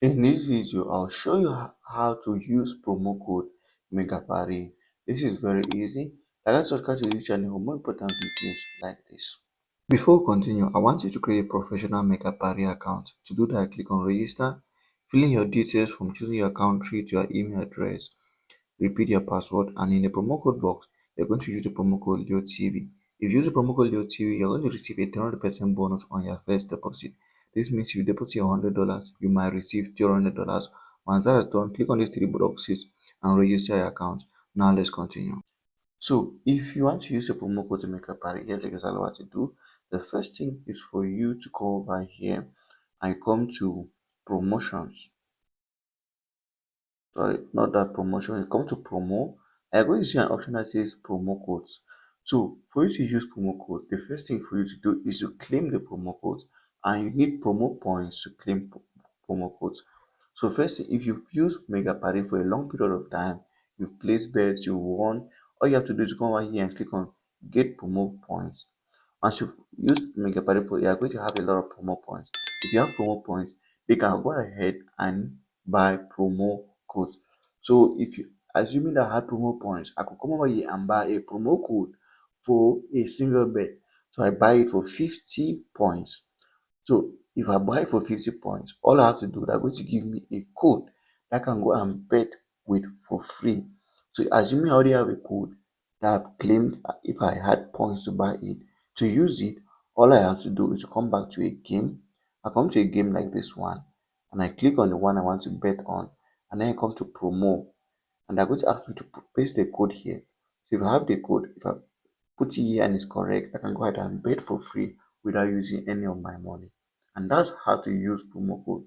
In this video, I'll show you how to use promo code Megapari. This is very easy. Like, let's subscribe to this channel for more important videos like this. Before we continue, I want you to create a professional Megapari account. To do that, click on register, fill in your details from choosing your country to your email address, repeat your password, and in the promo code box, you're going to use the promo code LeoTV. If you use the promo code LeoTV, you're going to receive a 300% bonus on your first deposit. This means if you deposit your $100, you might receive $300. Once that is done, click on these three boxes and register your account. Now let's continue. So if you want to use a promo code to make a party, here's exactly what to do. The first thing is for you to go over here and come to promotions. Sorry, not that promotion. You come to promo. I'm going to see an option that says promo codes. So for you to use promo code, the first thing for you to do is to claim the promo codes, and you need promo points to claim promo codes. So first, if you've used Mega Party for a long period of time, you've placed bets, you won, all you have to do is come over here and click on get promo points. Once you've used Megapari Pro, you are going to have a lot of promo points. If you have promo points, you can go ahead and buy promo codes. So if you assuming that I had promo points, I could come over here and buy a promo code for a single bet. So I buy it for 50 points. So if I buy for 50 points, all I have to do, they're going to give me a code that I can go and bet with for free. So assuming I already have a code that I've claimed if I had points to buy it, to use it, all I have to do is to come back to a game. I come to a game like this one and I click on the one I want to bet on, and then I come to promo, and they're going to ask me to paste the code here. So if I have the code, if I put it here and it's correct, I can go ahead and bet for free without using any of my money. And that's how to use promo code